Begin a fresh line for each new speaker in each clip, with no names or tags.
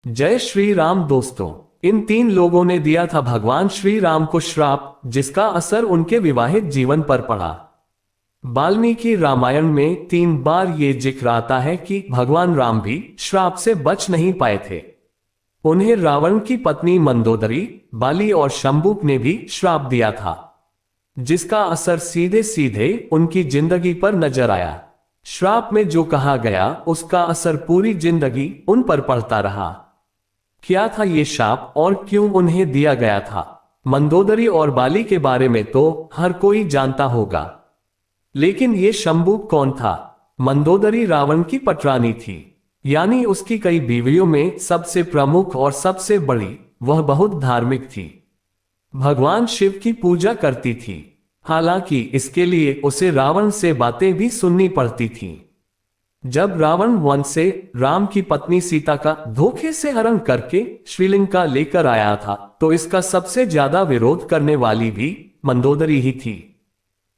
जय श्री राम दोस्तों। इन तीन लोगों ने दिया था भगवान श्री राम को श्राप, जिसका असर उनके विवाहित जीवन पर पड़ा। वाल्मीकि रामायण में 3 बार ये जिक्र आता है कि भगवान राम भी श्राप से बच नहीं पाए थे। उन्हें रावण की पत्नी मंदोदरी, बाली और शंबुक ने भी श्राप दिया था, जिसका असर सीधे सीधे उनकी जिंदगी पर नजर आया। श्राप में जो कहा गया उसका असर पूरी जिंदगी उन पर पड़ता रहा। क्या था ये शाप और क्यों उन्हें दिया गया था? मंदोदरी और बाली के बारे में तो हर कोई जानता होगा, लेकिन ये शंबुक कौन था? मंदोदरी रावण की पटरानी थी, यानी उसकी कई बीवियों में सबसे प्रमुख और सबसे बड़ी। वह बहुत धार्मिक थी, भगवान शिव की पूजा करती थी। हालांकि इसके लिए उसे रावण से बातें भी सुननी पड़ती थीं। जब रावण वन से राम की पत्नी सीता का धोखे से हरण करके श्रीलंका लेकर आया था, तो इसका सबसे ज्यादा विरोध करने वाली भी मंदोदरी ही थी।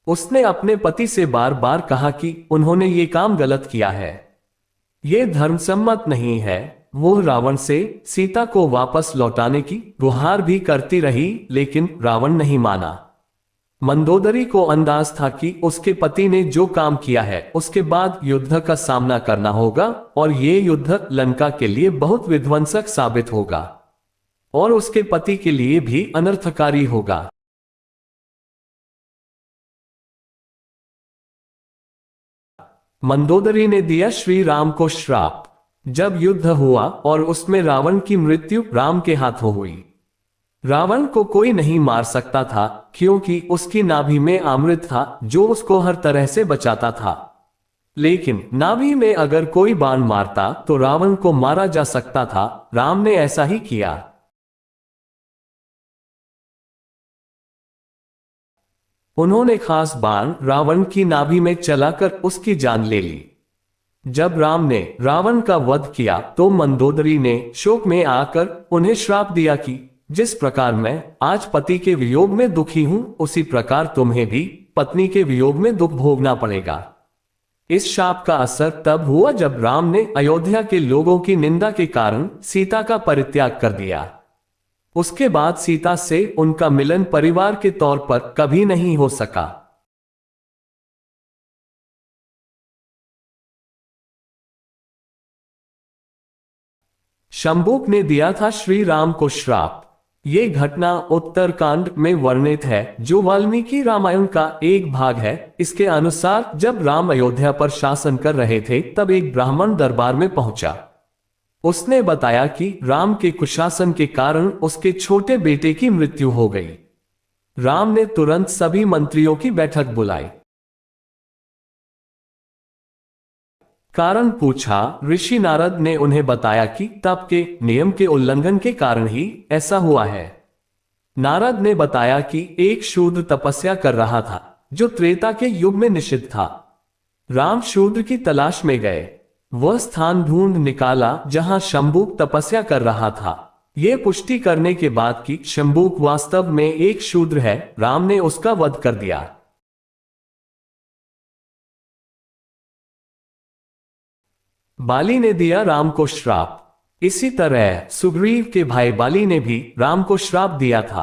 उसने अपने पति से बार बार कहा कि उन्होंने ये काम गलत किया है, ये धर्मसम्मत नहीं है। वो रावण से सीता को वापस लौटाने की गुहार भी करती रही, लेकिन रावण नहीं माना। मंदोदरी को अंदाज था कि उसके पति ने जो काम किया है उसके बाद युद्ध का सामना करना होगा, और ये युद्ध लंका के लिए बहुत विध्वंसक साबित होगा और उसके पति के लिए भी अनर्थकारी होगा। मंदोदरी ने दिया श्री राम को श्राप। जब युद्ध हुआ और उसमें रावण की मृत्यु राम के हाथों हुई। रावण को कोई नहीं मार सकता था, क्योंकि उसकी नाभि में अमृत था जो उसको हर तरह से बचाता था। लेकिन नाभि में अगर कोई बाण मारता तो रावण को मारा जा सकता था। राम ने ऐसा ही किया। उन्होंने खास बाण रावण की नाभि में चलाकर उसकी जान ले ली। जब राम ने रावण का वध किया तो मंदोदरी ने शोक में आकर उन्हें श्राप दिया कि जिस प्रकार मैं आज पति के वियोग में दुखी हूं, उसी प्रकार तुम्हें भी पत्नी के वियोग में दुख भोगना पड़ेगा। इस शाप का असर तब हुआ जब राम ने अयोध्या के लोगों की निंदा के कारण सीता का परित्याग कर दिया। उसके बाद सीता से उनका मिलन परिवार के तौर पर कभी नहीं हो सका। शंबुक ने दिया था श्री राम को श्राप। ये घटना उत्तरकांड में वर्णित है, जो वाल्मीकि रामायण का एक भाग है। इसके अनुसार जब राम अयोध्या पर शासन कर रहे थे, तब एक ब्राह्मण दरबार में पहुंचा। उसने बताया कि राम के कुशासन के कारण उसके छोटे बेटे की मृत्यु हो गई। राम ने तुरंत सभी मंत्रियों की बैठक बुलाई, कारण पूछा। ऋषि नारद ने उन्हें बताया कि तप के नियम के उल्लंघन के कारण ही ऐसा हुआ है। नारद ने बताया कि एक शूद्र तपस्या कर रहा था, जो त्रेता के युग में निषिद्ध था। राम शूद्र की तलाश में गए। वह स्थान ढूंढ निकाला जहां शंबुक तपस्या कर रहा था। यह पुष्टि करने के बाद कि शंबुक वास्तव में एक शूद्र है, राम ने उसका वध कर दिया। बाली ने दिया राम को श्राप। इसी तरह सुग्रीव के भाई बाली ने भी राम को श्राप दिया था।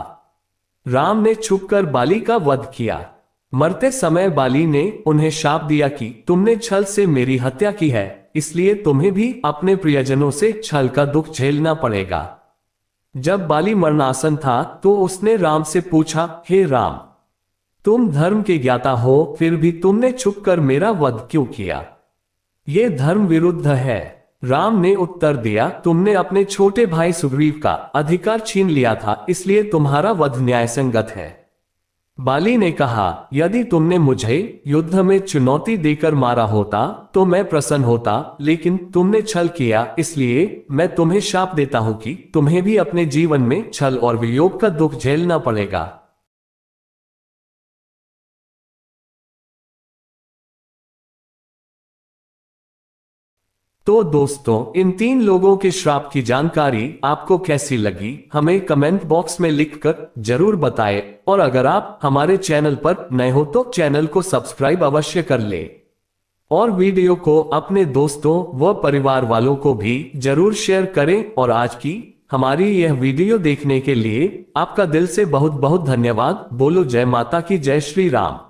राम ने छुपकर बाली का वध किया। मरते समय बाली ने उन्हें शाप दिया कि तुमने छल से मेरी हत्या की है, इसलिए तुम्हें भी अपने प्रियजनों से छल का दुख झेलना पड़ेगा। जब बाली मरणासन था तो उसने राम से पूछा, हे राम, तुम धर्म के ज्ञाता हो, फिर भी तुमने छुपकर मेरा वध क्यों किया? ये धर्म विरुद्ध है। राम ने उत्तर दिया, तुमने अपने छोटे भाई सुग्रीव का अधिकार छीन लिया था, इसलिए तुम्हारा वध न्यायसंगत है। बाली ने कहा, यदि तुमने मुझे युद्ध में चुनौती देकर मारा होता तो मैं प्रसन्न होता, लेकिन तुमने छल किया, इसलिए मैं तुम्हें शाप देता हूं कि तुम्हें भी अपने जीवन में छल और वियोग का दुख झेलना पड़ेगा। तो दोस्तों, इन 3 लोगों के श्राप की जानकारी आपको कैसी लगी, हमें कमेंट बॉक्स में लिखकर जरूर बताएं। और अगर आप हमारे चैनल पर नए हो तो चैनल को सब्सक्राइब अवश्य कर लें। और वीडियो को अपने दोस्तों व परिवार वालों को भी जरूर शेयर करें। और आज की हमारी यह वीडियो देखने के लिए आपका दिल से बहुत बहुत धन्यवाद। बोलो जय माता की, जय श्री राम।